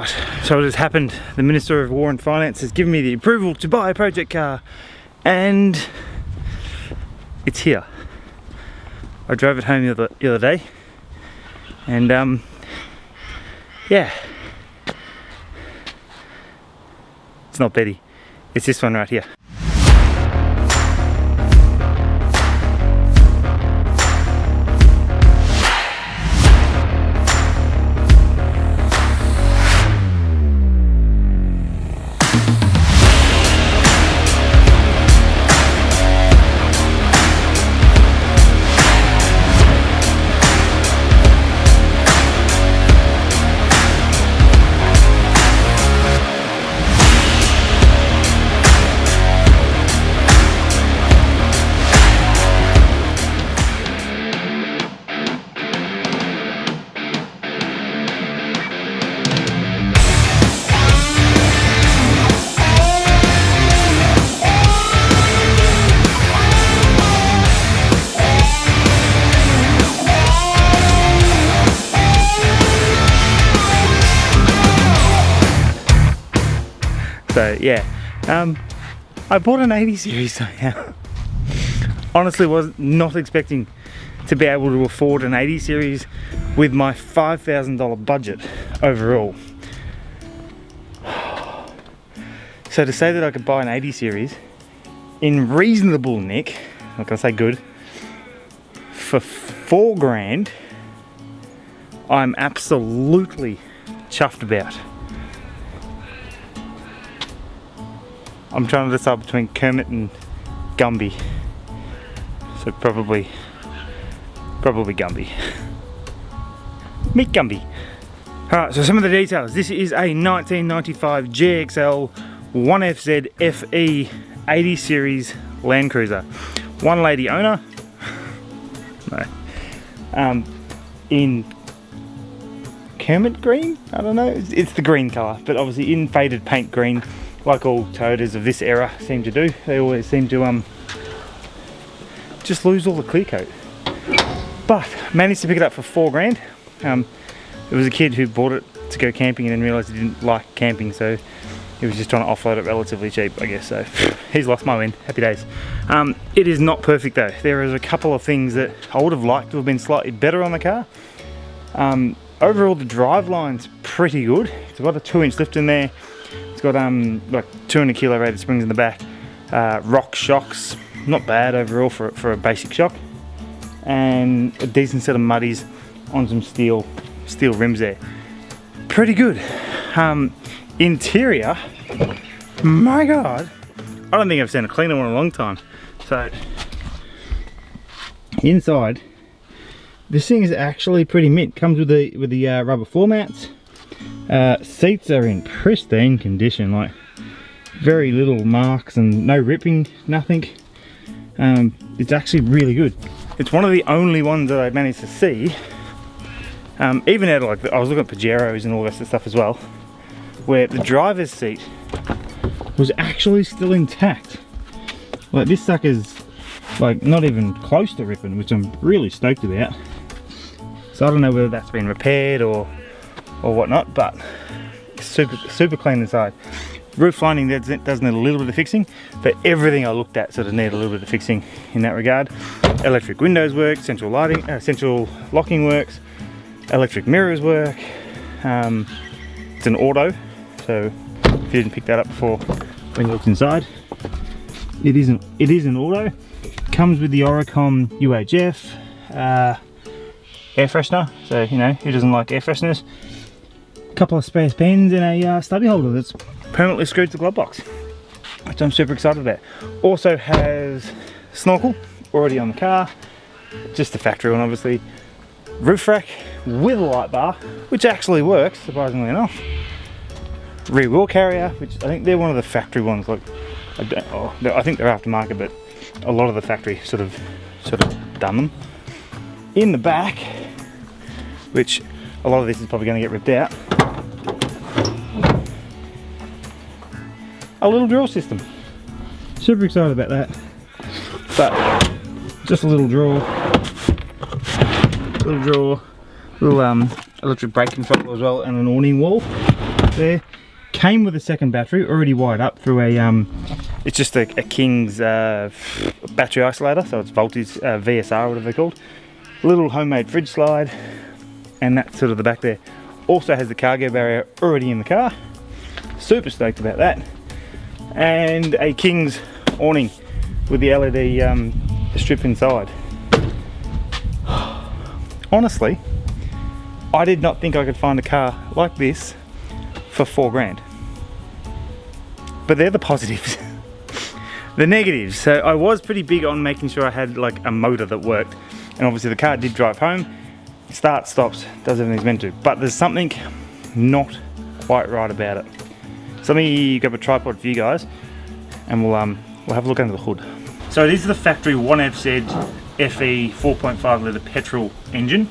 Right, so it has happened. The Minister of War and Finance has given me the approval to buy a project car, and it's here. I drove it home the other day, and yeah, it's not Betty, it's this one right here. So yeah, I bought an 80 series somehow. Honestly, was not expecting to be able to afford an 80 series with my $5,000 budget overall. So to say that I could buy an 80 series in reasonable nick, not gonna say good, for $4 grand, I'm absolutely chuffed about. I'm trying to decide between Kermit and Gumby, so probably Gumby. Meet Gumby. Alright, so some of the details. This is a 1995 GXL 1FZ FE 80 series Land Cruiser. One lady owner. No. In Kermit green? I don't know. It's the green colour, but obviously in faded paint green. Like all Toyotas of this era seem to do, they always seem to just lose all the clear coat. But managed to pick it up for $4 grand. It was a kid who bought it to go camping and then realised he didn't like camping, so he was just trying to offload it relatively cheap, I guess. So he's lost my win. Happy days. It is not perfect though. There is a couple of things that I would have liked to have been slightly better on the car. Overall, the drive line's pretty good. It's got a 2-inch lift in there. It's got like 200 kilo rated springs in the back, rock shocks, not bad overall for a basic shock, and a decent set of muddies on some steel rims there. Pretty good. Interior, my god, I don't think I've seen a cleaner one in a long time. So inside, this thing is actually pretty mint. Comes with the rubber floor mats. Seats are in pristine condition, like very little marks and no ripping, nothing. It's actually really good. It's one of the only ones that I managed to see, even out of like, I was looking at Pajeros and all that stuff as well, where the driver's seat was actually still intact. Like this sucker's like not even close to ripping, which I'm really stoked about. So I don't know whether that's been repaired or whatnot, but super clean inside. Roof lining does need a little bit of fixing, but everything I looked at sort of need a little bit of fixing in that regard. Electric windows work, central lighting, central locking works, electric mirrors work. It's an auto, so if you didn't pick that up before when you looked inside, it is an auto. Comes with the Oricom UHF air freshener, so you know who doesn't like air fresheners. Couple of spare pens and a stubby holder that's permanently screwed to the glove box, which I'm super excited about. Also has snorkel already on the car, just a factory one obviously. Roof rack with a light bar, which actually works surprisingly enough. Rear wheel carrier, which I think they're one of the factory ones. Like I think they're aftermarket, but a lot of the factory sort of done them. In the back, which a lot of this is probably going to get ripped out, a little drill system. Super excited about that. But just a little drawer, little electric brake control as well, and an awning wall. there. Came with a second battery, already wired up through a, it's just a King's battery isolator, so it's voltage, VSR, whatever they're called. Little homemade fridge slide, and that's sort of the back there. Also has the cargo barrier already in the car. Super stoked about that. And a King's awning with the LED strip inside. Honestly, I did not think I could find a car like this for $4 grand. But they're the positives. The negatives. So I was pretty big on making sure I had like a motor that worked. And obviously the car did drive home. Starts, stops, does everything it's meant to. But there's something not quite right about it. So let me grab a tripod for you guys and we'll have a look under the hood. So it is the factory 1FZ FE 4.5 litre petrol engine.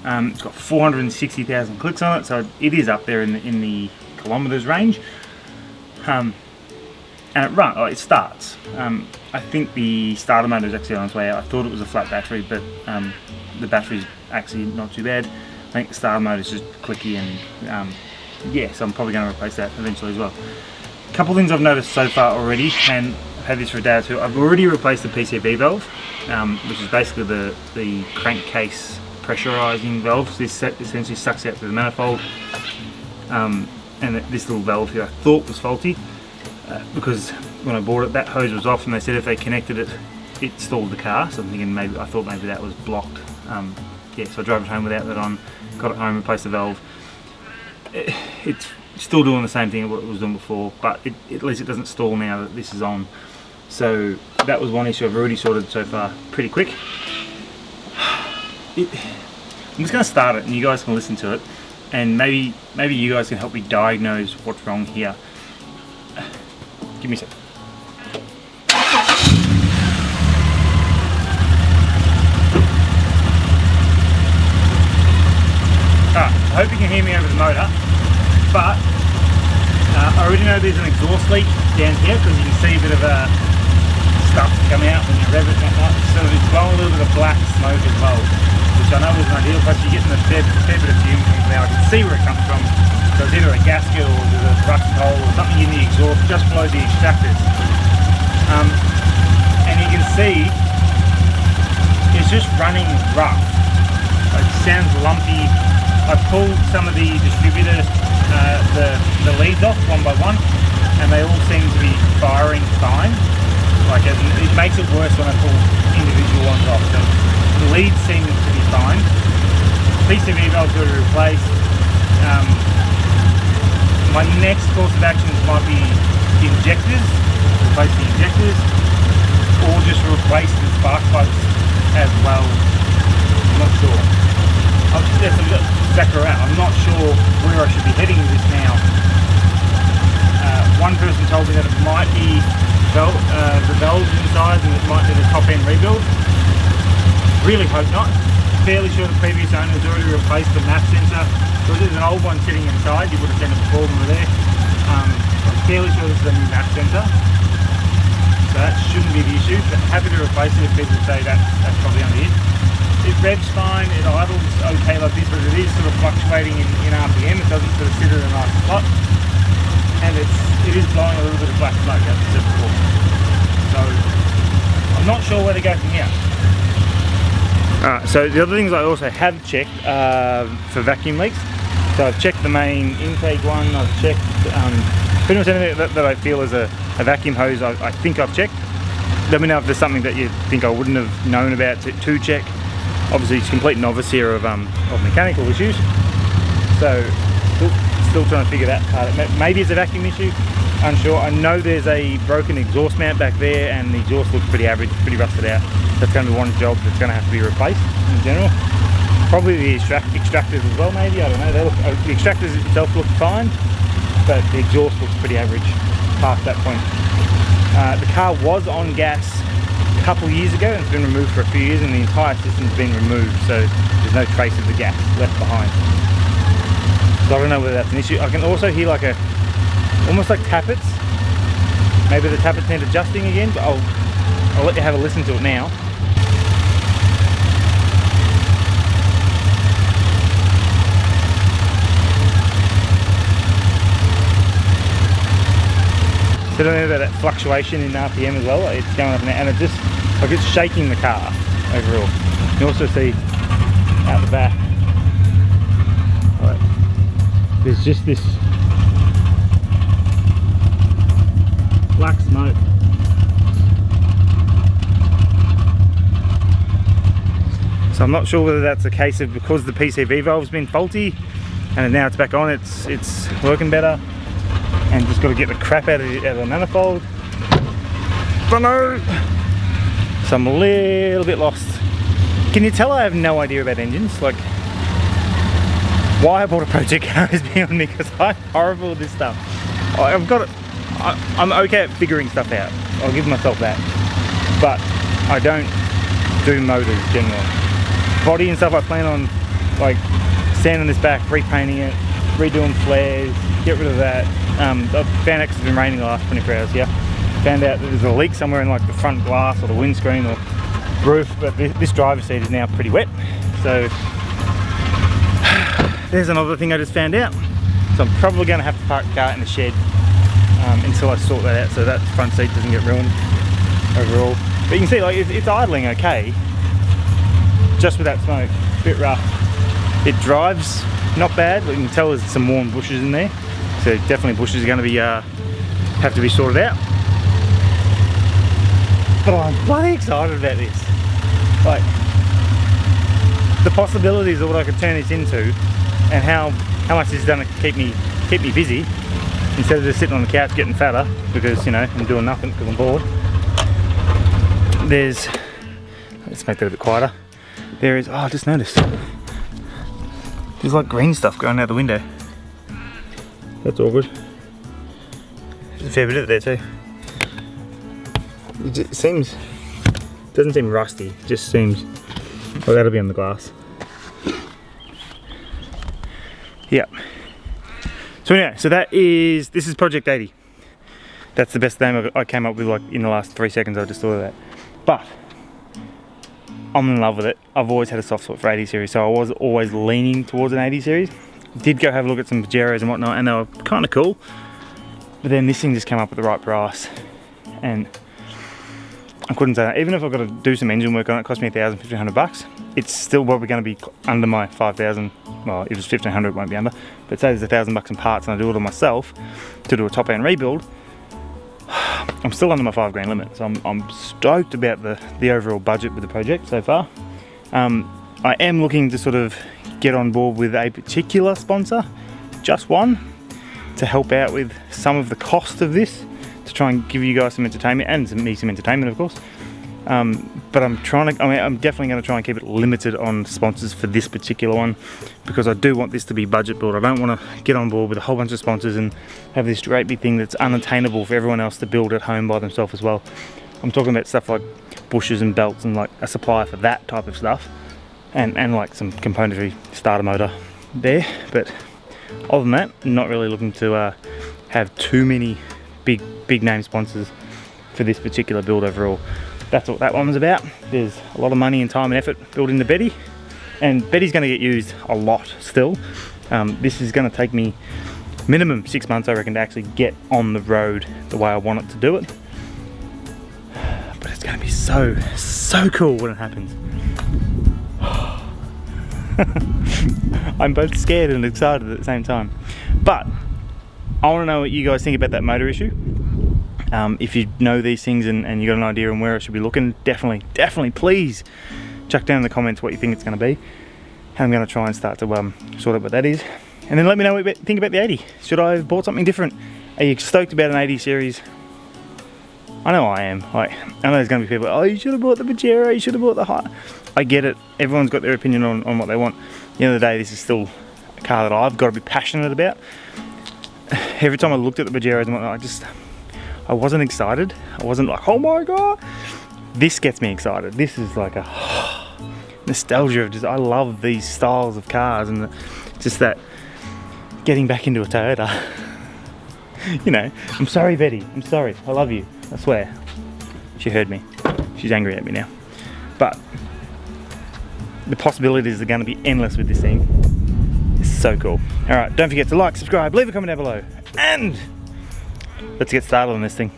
It's got 460,000 clicks on it, so it is up there in the kilometres range. And it starts. I think the starter motor is actually on its way out. I thought it was a flat battery, but the battery's actually not too bad. I think the starter motor is just clicky, and yeah, so I'm probably going to replace that eventually as well. A couple of things I've noticed so far already, and I've had this for a day or two. I've already replaced the PCV valve, which is basically the crankcase pressurizing valve. This essentially sucks out through the manifold, and this little valve here I thought was faulty because when I bought it, that hose was off, and they said if they connected it, it stalled the car. So I'm thinking I thought maybe that was blocked. Yeah, so I drove it home without that on, got it home, replaced the valve. It's still doing the same thing what it was doing before, but at least it doesn't stall now that this is on. So that was one issue I've already sorted so far pretty quick. I'm just going to start it and you guys can listen to it, and maybe you guys can help me diagnose what's wrong here. Give me a sec. I hope you can hear me over the motor, but I already know there's an exhaust leak down here because you can see a bit of stuff come out when you rev it that night. So it's blowing a little bit of black smoke as well, which I know isn't ideal, but you're getting a fair bit of fume coming out. I can see where it comes from. So it's either a gasket or there's a rust hole or something in the exhaust just below the extractors. And you can see it's just running rough. It sounds lumpy. I pulled some of the distributor, the leads off one by one, and they all seem to be firing fine. Like it makes it worse when I pull individual ones off. So the leads seem to be fine. PCV valve's got to be replaced. My next course of actions might be injectors, replace the injectors, or just replace the spark plugs as well. I'm not sure. I'm not sure where I should be heading with this now. One person told me that it might be the valves inside and it might need a top end rebuild. Really hope not. Fairly sure the previous owners already replaced the map sensor. So there's an old one sitting inside, you would have seen it before when we were there. I'm fairly sure this is a new map sensor. So that shouldn't be the issue, but happy to replace it if people say that's probably only it. It revs fine, it idles okay like this, but it is sort of fluctuating in RPM. It doesn't sort of sit at a nice spot. And it is blowing a little bit of black smoke, as I said before. So I'm not sure where to go from here. So the other things I also have checked for vacuum leaks. So I've checked the main intake one, I've checked pretty much anything that I feel is a vacuum hose I think I've checked. Let me know if there's something that you think I wouldn't have known about to check. Obviously it's a complete novice here of mechanical issues. So still trying to figure that part out. Maybe it's a vacuum issue, unsure. I know there's a broken exhaust mount back there and the exhaust looks pretty average, pretty rusted out. That's going to be one job that's going to have to be replaced in general. Probably the extractors as well, maybe, I don't know. The extractors itself look fine, but the exhaust looks pretty average past that point. The car was on gas a couple years ago and it's been removed for a few years, and the entire system's been removed, so there's no trace of the gas left behind. So I don't know whether that's an issue. I can also hear like almost like tappets. Maybe the tappets need adjusting again, but I'll let you have a listen to it now. So don't know about that fluctuation in RPM as well. Like it's going up and down, and it just like it's shaking the car overall. You also see out the back, like, there's just this black smoke. So I'm not sure whether that's a case of because the PCV valve's been faulty and now it's back on, it's working better, and just got to get the crap out of the manifold. But no, so I'm a little bit lost. Can you tell I have no idea about engines? Like, why I bought a project car is beyond me, because I'm horrible at this stuff. I'm okay at figuring stuff out. I'll give myself that. But I don't do motors generally. Body and stuff I plan on like sanding this back, repainting it, redoing flares, get rid of that. I found out, 'cause it's been raining the last 24 hours here, found out that there's a leak somewhere in like the front glass or the windscreen or roof, but this driver's seat is now pretty wet. So there's another thing I just found out. So I'm probably going to have to park the car in the shed until I sort that out, so that front seat doesn't get ruined overall. But you can see like it's idling okay, just with that smoke, a bit rough. It drives not bad, but you can tell there's some worn bushes in there, so definitely bushes are going to be have to be sorted out. But I'm bloody excited about this. Like, the possibilities of what I could turn this into, and how much this is going to keep me busy, instead of just sitting on the couch getting fatter because, you know, I'm doing nothing because I'm bored. Let's make that a bit quieter. There is, oh, I just noticed, there's like green stuff going out the window. That's awkward. There's a fair bit of it there too. It doesn't seem rusty, it just seems, well, that'll be on the glass. Yeah. So anyway, so this is Project 80. That's the best name I came up with like in the last 3 seconds. I just thought of that. But I'm in love with it. I've always had a soft spot for 80 series, so I was always leaning towards an 80 series. Did go have a look at some Pajeros and whatnot, and they were kind of cool. But then this thing just came up at the right price, and I couldn't say that. Even if I've got to do some engine work on it, it cost me $1,500. It's still probably going to be under my 5,000. Well, if it's 1,500, it won't be under. But say there's $1,000 in parts, and I do it on myself to do a top end rebuild, I'm still under my $5,000 limit. So I'm stoked about the overall budget with the project so far. I am looking to sort of get on board with a particular sponsor, just one, to help out with some of the cost of this, to try and give you guys some entertainment, and me some entertainment, of course. But I'm definitely going to try and keep it limited on sponsors for this particular one, because I do want this to be budget build. I don't want to get on board with a whole bunch of sponsors and have this great big thing that's unattainable for everyone else to build at home by themselves as well. I'm talking about stuff like bushes and belts and like a supplier for that type of stuff, and like some componentry, starter motor there. But other than that, not really looking to have too many big name sponsors for this particular build overall. That's what that one was about. There's a lot of money and time and effort building the Betty, and Betty's going to get used a lot still. This is going to take me minimum 6 months, I reckon, to actually get on the road the way I want it to do it. But it's going to be so cool when it happens. I'm both scared and excited at the same time. But I want to know what you guys think about that motor issue. If you know these things and you got an idea on where I should be looking, definitely please chuck down in the comments what you think it's going to be. And I'm going to try and start to sort out what that is. And then let me know what you think about the 80. Should I have bought something different? Are you stoked about an 80 series? I know I am. Like, I know there's going to be people, oh, you should have bought the Pajero, you should have bought the high. I get it. Everyone's got their opinion on what they want. At the end of the day, this is still a car that I've got to be passionate about. Every time I looked at the Pajeros and whatnot, I wasn't excited. I wasn't like, oh my god. This gets me excited. This is like a nostalgia of just, I love these styles of cars, and just that getting back into a Toyota. You know, I'm sorry, Betty. I'm sorry. I love you. I swear. She heard me. She's angry at me now. But the possibilities are going to be endless with this thing. It's so cool. Alright, don't forget to like, subscribe, leave a comment down below, and let's get started on this thing.